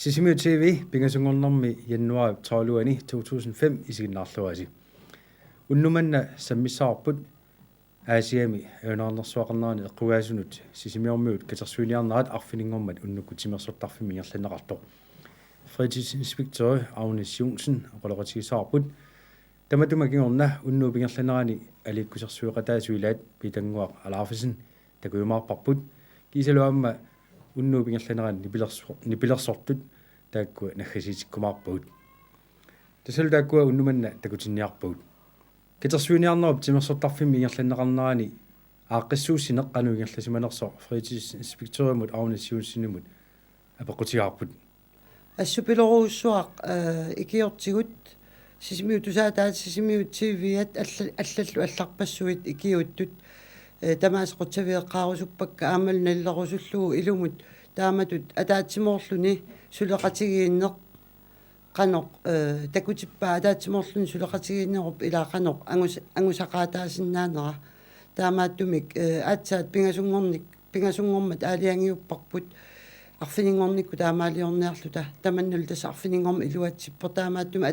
Sisimiut TV pingasungornermi januari 12 2005 isiginnaarluasi. Unnumanna sammissaarput Aasiami aunarnersuaqarnaani eqquaasunut sisimiormiut katersuiniarnarat arfiningormat unnukutimersortarfimi ngerlaneqartoq. Fritidsinspektør Agnes Jonsen oqoloqatigisaarput tamatumagingorna unnuupingerlanerani alikkusersuiqataasuilaat pitanguaq alaarfisen takuumaarparput kiisaluamma unnuupingerlanerani nipilersortut taakkua naggasisitikkumaarput. Tasalu taakkua unnumanna takutinniarput. Katersuiniarnerup timersortarfimmi ngerlaneqarnerani aaqqissuussineq qanuingerlasimanerso fritidsinspektørmut Agnes Jonsenimut apequtigaarput. Assupiloruussuaq ikiortigut Sisimiut usaataat Sisimiut TV-at allallu allarpassuit ikiuttut tamaas qottaviiqqaarusuppakka aamal nallerusullugu ilumut taamatut ataatsimorluni suleqatigiinneq qanoq takutippaa ataatsimorluni suleqatigiinnerup ilaaqanoq angusaqaataasinnaanera taamaattumik aatsaat pingasungormat aaliangiupparput arfiningornikku taamaaliorniarluta tamannul tassa arfiningorma iluatsippo taamaattumi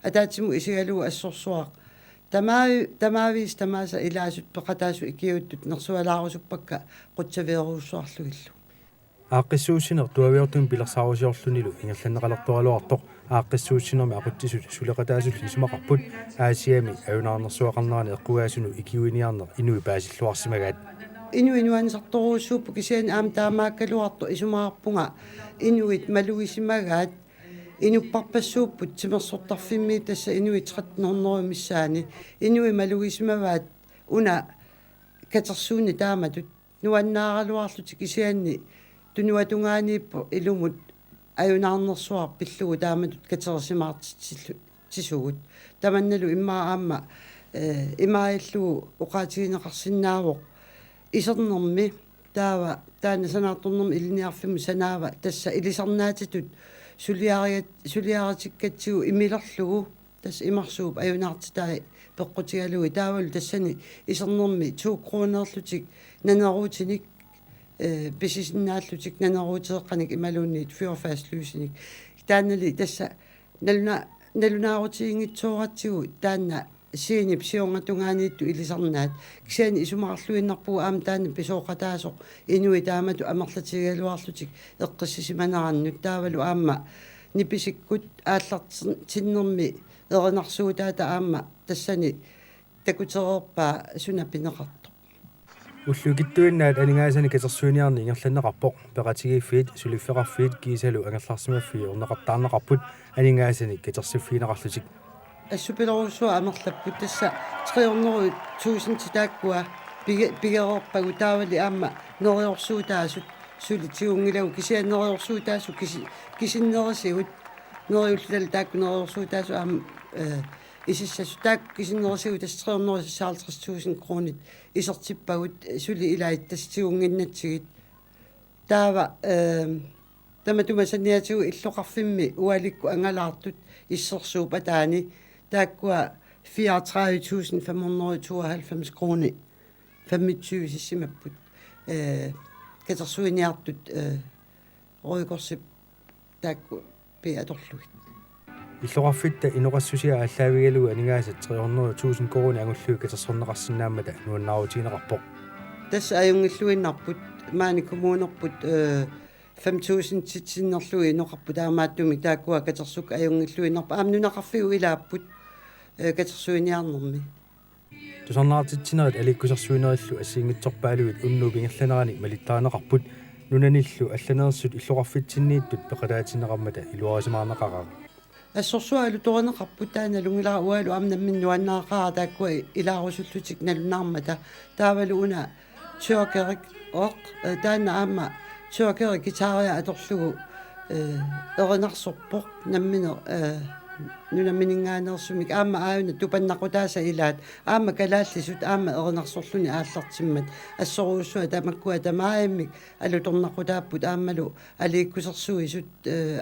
ataatimu isigalugu assorsuaq tamaaviis tamaasa ilaasut peqataasu ikiuttut nersualaarusuppakka qutsaveeruussuarlugillu aaqqissuussineq tuaviortum pilersaarusiorlunilu ingerlaneqalertoraluartoq aaqqissuussinermi aquttisut suleqataasulli isumaqarput Aasiami aunarnersuaqarnaani eqquaasunu ikiuiniarneq inui paasilluarsimagaat inuanisartoruussuuppu kisian aam taamaakkaluarto isumaarpunga inuit maluisimagaat inupparpassuupput timersortarfimmi tassa inuit 1300 missaani inui maluisimavaat una katersuuni taamatut nuannaaraluarluti kisianni tunuatungaaniippo ilumut ajunarnersuar pillugu taamatut katersimaartisugut tamannalu immaa aamma imaillugu uqaatigineqarsinnaavoq isernermi taana sanaartornermi iliniarfimu sanaava tassa ilisarnaatitut suliaratikkatsigu imilerlugu tassa imarsuup ajunaartitai peqqutigalugi taavalu tassani isernermi 2 kronerlutik naneruutinik pisisinnaаллутик naneruuteeqqanik imaluunniit fyrfastlysinik taanali tassa nalunaarutigingitsuuratsigu taanna siinip siongatungaaniittu ilisarnaat kisiani isumaarluinnarpugu aam taanna pisooqataasoq inui taamatu amerlatigaluarlutik eqqissisimanarannut taavalu aamma nipisikkut aallartinnermi erinarsuutaata aamma tassani takutereerpaa sunapineqartoq уллукиттуиннаат алингаасани катерсуиниарни ингерланеқарпоқ пеқатигииффиит сулиффеқарфиит кисалу ангерларсимаффи орнеқартаарнеқарпут алингаасани катерсиффиинеқарлутик ассупилоруссуа амерлаппут тасса 300,000 титааккуа пигерерпагу таавали аама нериорсуутаасут сулитигунгилагу кисианнериорсуутаасу кисиннерисигут нериуллал таакку нериорсуутаасу аама исиссасу таакку кисиннерисигу тас 356,000 кроонит исертиппагут сули илаит тассигунгиннатсигит таава таматумасаниатигу иллоқарфимми уаликку ангалаартут иссерсууп атаани тааккуа 34,592 kroner 25 сисимаппут катерсуиниартут ройгорсип таакку пиаторлугит иллоқарфитта инеқассусиа аллаавигалугу анингаасат 300,000 kroner ангуллуи катерсорнеқарсинааммата нуаннаарутигинеқарпоқ тасса аюнгиллуиннарпут маани коммунерпут 5,000 титсиннерлуи ноқарпут аамааттуми тааккуа катерсук аюнгиллуиннарпа аамнунақарфигу илааппут катерсуиниарнерми тусарнаартитсинерит аликкусерсуинериллу ассиингитсорпаалугит уннуупингерланерани малиттаанеқарпут нунаниллу алланерсут иллоқарфитсиннииттут пеқалаатинеқармата илуарисимаарнеқараа ассорсуалу торнеқарпут таана лунгилаа уалу амнаммин нуаннаақаа тааккуа илаарусуллутик налунаармата таавалу уна тюркерик оқ таана аама тюркери гитариа аторлугу эринарсорпоқ наммине нунамминингаанерсумик аама ааюна тупаннақутааса илаат аама калааллисут аама эринарсорлуни ааллартиммат ассорууссуа тамаккуа тамааиммик алуторнақутааппут аамалу алииккусерсуисут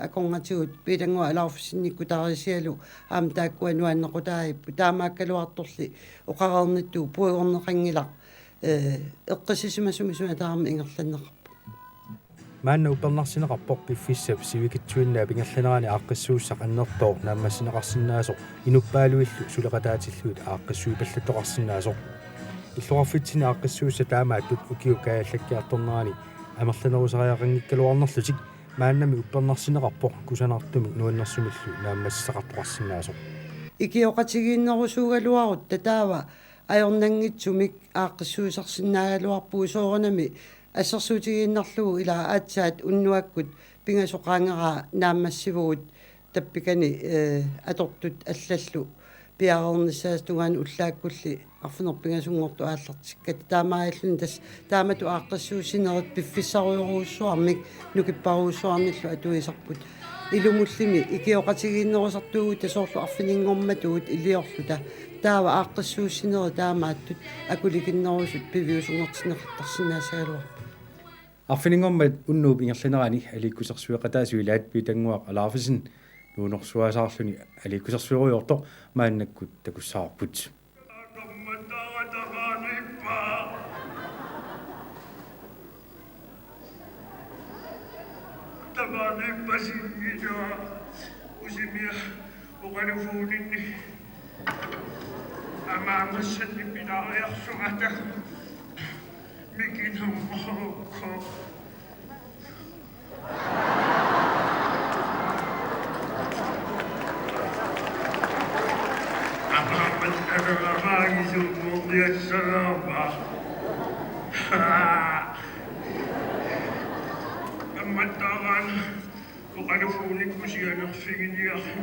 аконгатигут пилангуа алаарфисинникку таарисиалу аама тааккуа нуаннеқутааиппу таамааккалуарторли оқарерниттуу пуигорнеқангилар эққисисимасуми суна таарми ингерланнеқарпу маанна упернарсинеқарпор пиффиссап сивикитсуиннаа пингерланерани ааққиссууссақ аннертоо нааммассинеқарсинаасо инуппаалуиллу сулеқатаатиллуит ааққиссуипаллатоқарсинаасо иллоқарфитсини ааққиссуусса таамааттут укиу кааллаккиарторнерани амерланерусариақангиккалуарнерлутик мааннами уппернарсинеқарпор кусанартуми нуаннэрсумиллу нааммассақартоқарсинаасо икиоқатигииннерусуугалуарут татаава аёрнангитсумик ааққиссуусарсинаагалуарпуу соорнами ассерсуутигииннарлугу илаа аатсаат уннуаккут пингасоқаангераа нааммассивгут таппикани атортут аллаллу пиарернissaas тунгаан уллааккулли арфунер пингасунгорту ааллартиккат таамааллун тас таамату ааққиссуусинерит пиффиссаруйоруussуармик нукиппаруuссуарниллу атуисарпут илумуллими икиоқатигииннерусартуугу тасоорлу арфинингорматугут илиорлута таава ааққиссуусинери таамааттут акуликиннерусут пивиусунгортинеқартарсинаасагалуарпу арфинингормат уннууп ингерланерани аликкусерсуеқатаасуилаат питангуақ алаарфисин нуунорсуасаарлуни аликкусерсуеруйорто мааннаккут такуссаарпут табаниппасингиа усимиа оқалуфуунинни амаамассанни пилаариарсугата микинаммаокко амаамассанамаагисуумморниассараама амматтааран оқалуфууниккусианерфигиниарфи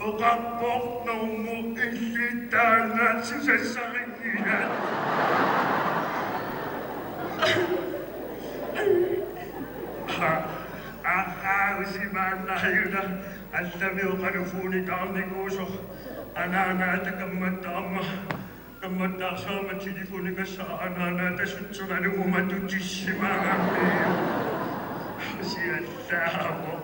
оқаппортнэрму иллиттаанаат сусассариккинаат усимааннааюна аллами оқалуфууникаарникуусо анаанаата камматтаарма камматтаарсаама телефоникассаа анаанаата сутсугалугуматутиссимаагамми сиаллааво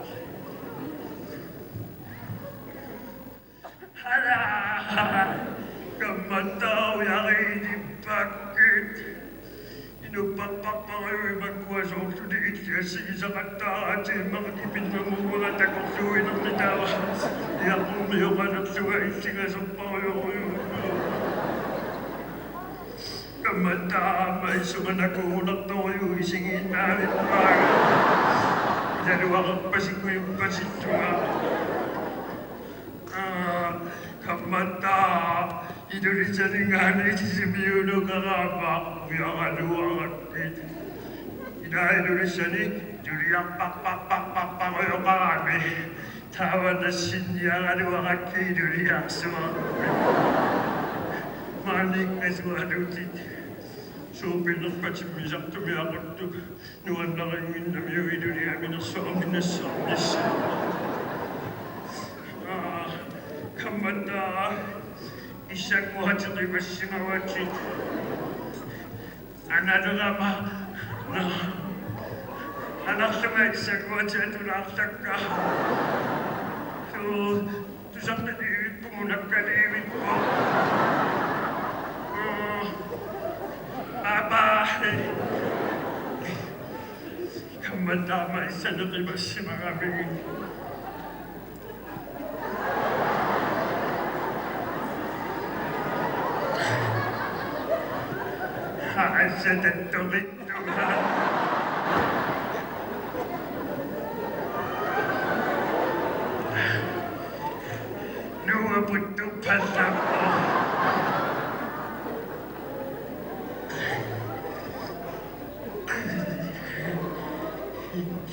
камматтаа яриидиппаккит инуппаппаппариуи маккуасоорлуни иллиассигисақаттааратииммақи пиннамуугура такорлуинерлитаава иақуммиоқалерлуга иллигасорпариориу камматтаа маисуманакуунерториу исигииннаавиппаага илалуақарпасикуйуппаситтуга камматтаа идулисалингаани сисимиулукараапаа уягалуараккит инаилулиссани дулиарпарпарпарпарпариоқарами тааванассинниагалуаракки идулиарсуа маник эсуалутит суупинерпатиммисартумиақутту нуаннарингиннамиу идулиаминерсуарминассаарнисса камматтаа исакуатеқимассимавати аналерама анарлама исакуатеатулаарлакка тусартанииппумунаккалиивиппо абахи камматтаама исанеқимассимагамиги عزتتغدها نوبت فلق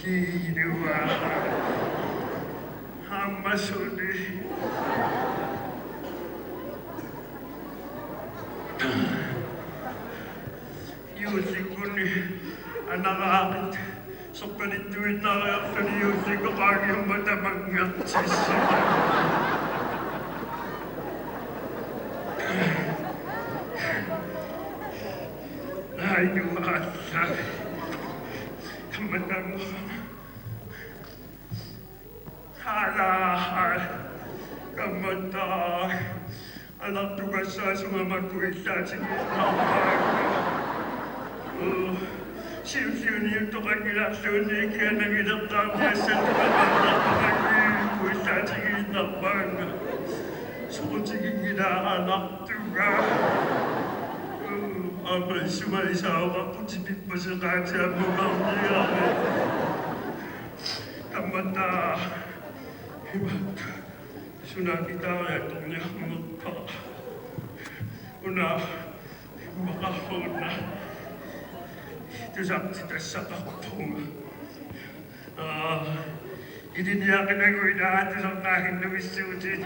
كيدوا همسوني يوسكني أنا راقد صبني توينا يغفني يوسك قاقي متمنغت لا يوغا كما نمو هذا كما تا anak tugas sa sumamakuit sa sige na siw-siw niyo to kagilaksyon niya kaya nanginakam niya sa sumamakuit sa sige na bang sukot sige anak tuga abang sumaisaw ako sipit pa sa katsya mo bang niya kamata ibat sunat kita itong niya magpa una makahon na ito sa sa kakapong hindi niya kinagawin na ito sa tahin na wisutin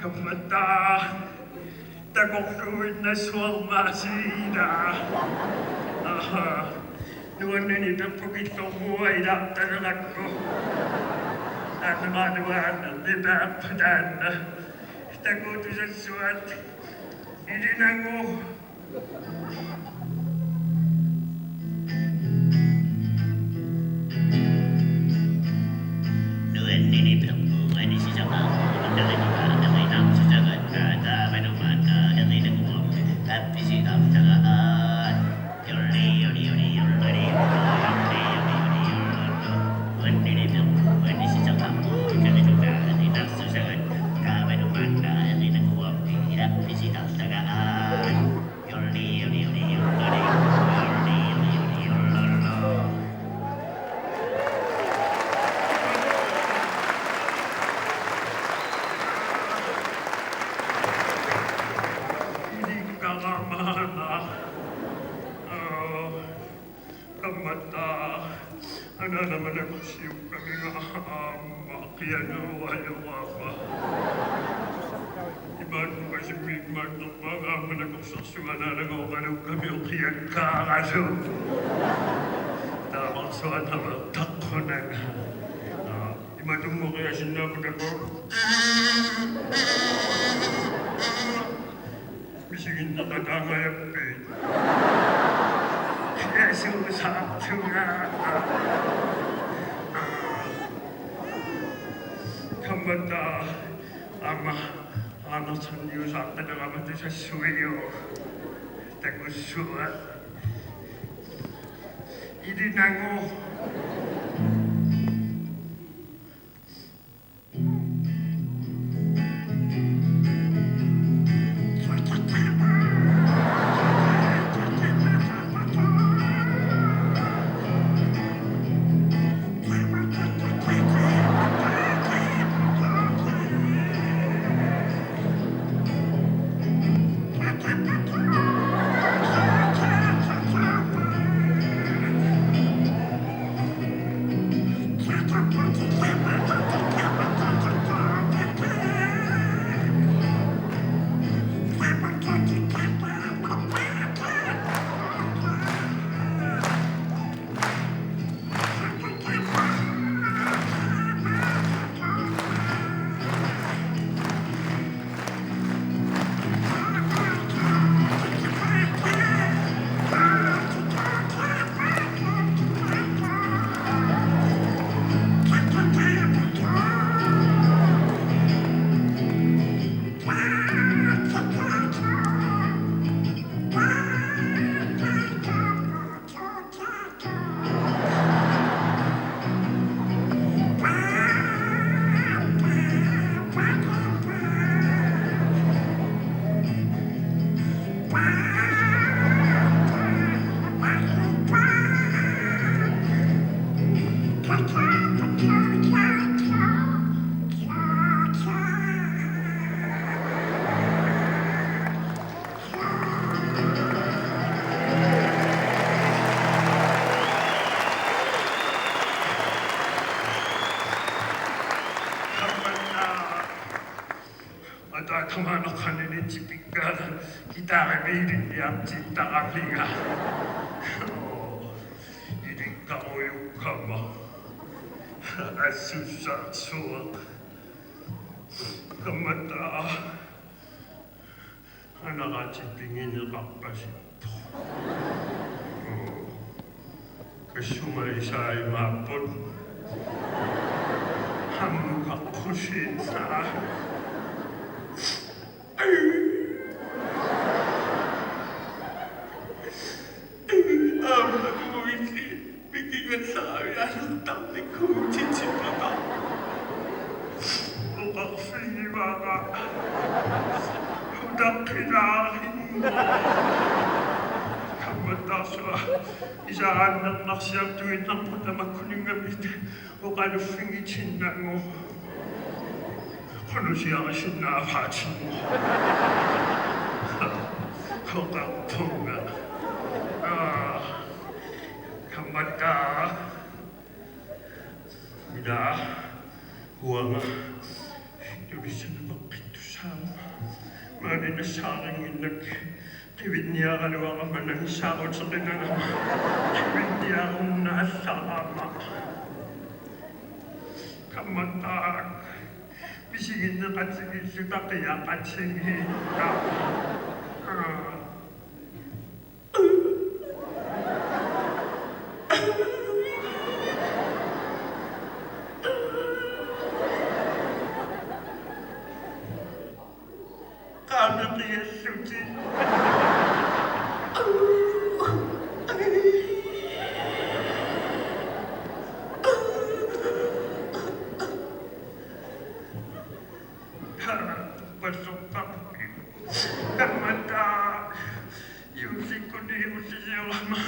kamata takoksuin na suwang masina nuwan na nito pagitong buhay na talagang ko at namanuan ang dibapadan takuto sa suwat hindi na mo nuwan ninipilong buhay ni sisakang magdakaliwa na may nakasasagat kada manuman na dangay ng uwang at pisikang tagaan yuri yuri yuri yuri yuri nuwan ninipilong buhay ni sisakang magdakaliwa na may nakasasagat kada manuman na dangay ng uwang at pisikang tagaan yuri yuri yuri yuri yuri yuri yuri kamata ana naman ako siyong kami nga kaya nawayo ako iban ko kasi bigmag ng mga managkaksaksyon na nagawagalang kami o kiyang kakaso tamang suwan na magtakko na imadong mo kaya sinabot ako bisigin na katangayapin Jesus up to kamata ama anak sanyo sa atin ang amati sa suyo tagusuat idinango Kumano kanini cipika kita kami yang cinta kaliga. Ini kamu yang kamu asusah suak kemata anak cipingin lepas itu. Sumay mapon hamka kusita bikin saya anak tak dikunci cinta lokal baka udah kirain kamatasa isaan ng naksiyang tuwid ng puta makuning gamit o kalufing itinda mo kano siya ang sinapatin mo Illoqarfimmi kamata ida huwag bisa na magkitusama mani na saring inak kiwid niya kaliwa ka man ang sakot sa kinanama kiwid niya akong nasama kamatak bisigin na katsingin sita kaya katsingin ka kami kaya suci pasok kami kamata Yusik ko di siya lama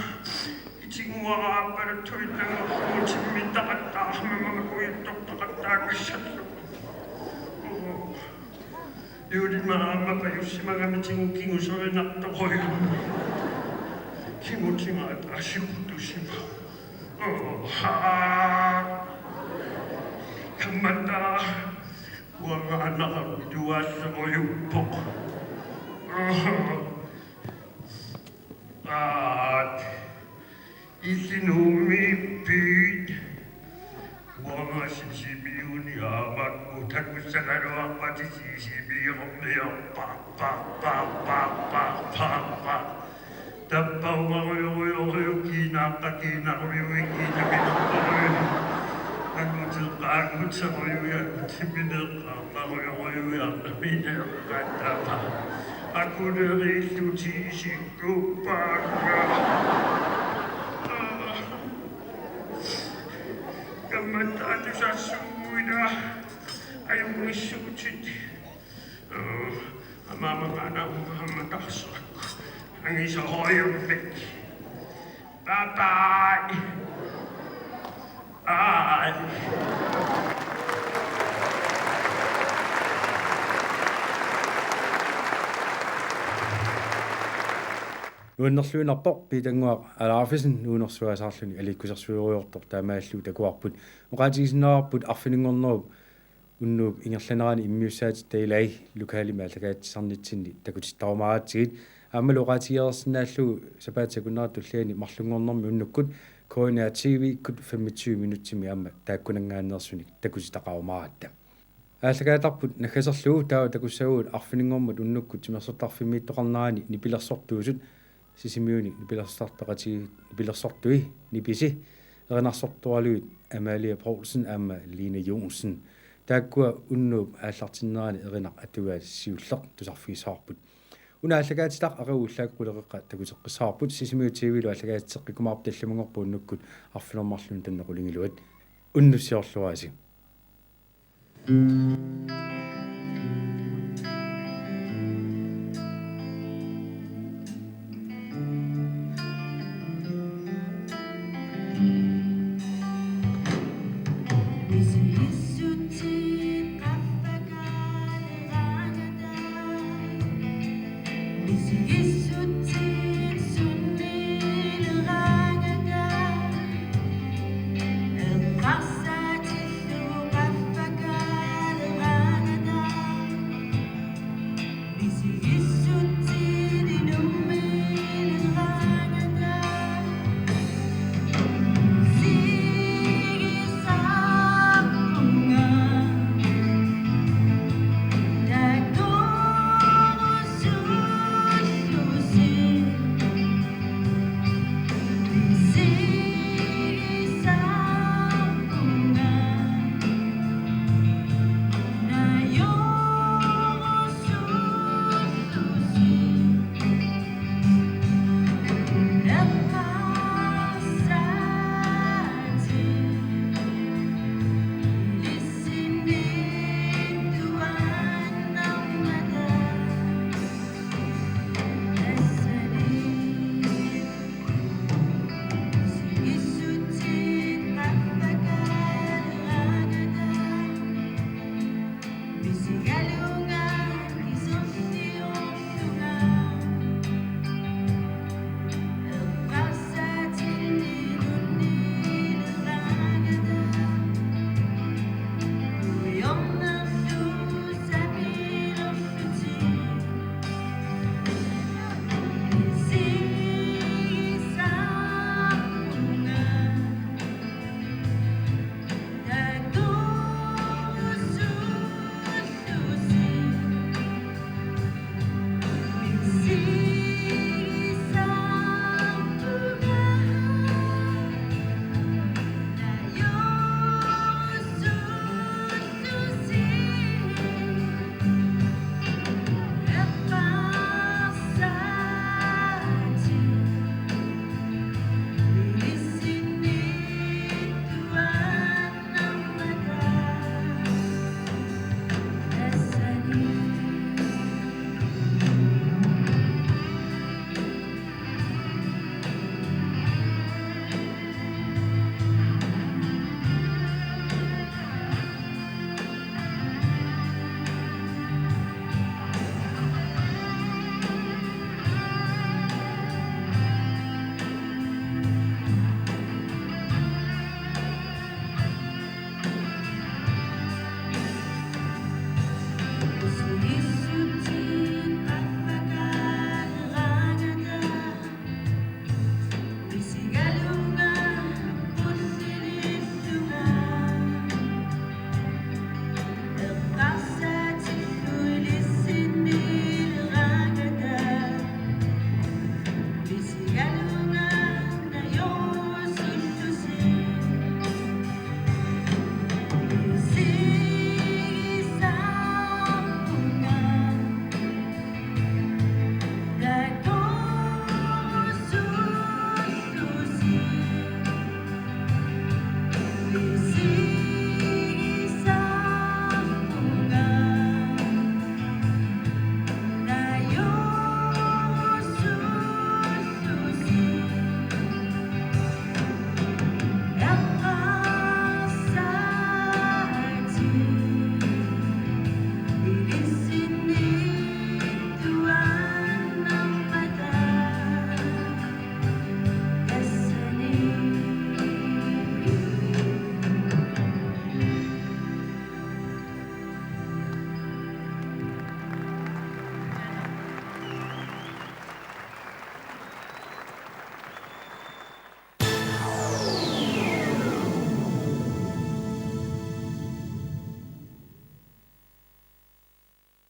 ichingwa para tuwid ng ako chimita kata mga kuyitok takataga siya Yuri mama pa yung si mga miting kingusoy na tokoy kimuting at asiputo siya kamata huwag anak ang duwas sa oyupok at isinumipid huwag nga sisibiyo ni amat utang ko sa naroang pati sisibiyo niya pa tapaw nga kayo kinakatina ko yung kinabinok ko Agud sa kayo yan timinakama ko yung yan pinakatapa ako na rin sutisig ko pagka kamatado sa suna ayaw mo isutit mamamana ko matakas ako ang isa ko yung bit Bye-bye! Nuannerluunarpoq pitanguaq alaafisin nuunersuasaarluni alikkusarsuuruyortor taamaallu takuarput oqaatigisinnaarput arfinungornerup unnuup ingerlanerani immiussaati tailai lokaalima allagaatissarnitsinni takutittarumaraatigit aammalu oqaatigiерсиннааллу сапаатсакуннаратуллиани марлунгорнэрми уннуккут Koina TV kut 25 minuttimi amma taakkunangaanneersunik takusitaqarumarattam ааллагаатарпут наггасерлуу таа такуссагуут арфинингормут уннуккут тимерсортарфимииттоқарнаани нипилерсортуусут сисимиуни нипилерсартақати нипилерсортуи ниписи эринарсортуалуит амалия Поулсен аама Лина Jonsen тааккуа уннууп ааллартиннерани эринақ атугаа сиуллеқ тусарфигисаарпут унааллагаатилар ариуллааккулеққа такутеққиссаарпут Sisimiut TV лу аллагаатеққикумаарп таллумангорпу уннуккут арфинормарлун таннеқулингилуат уннуссиорлуаси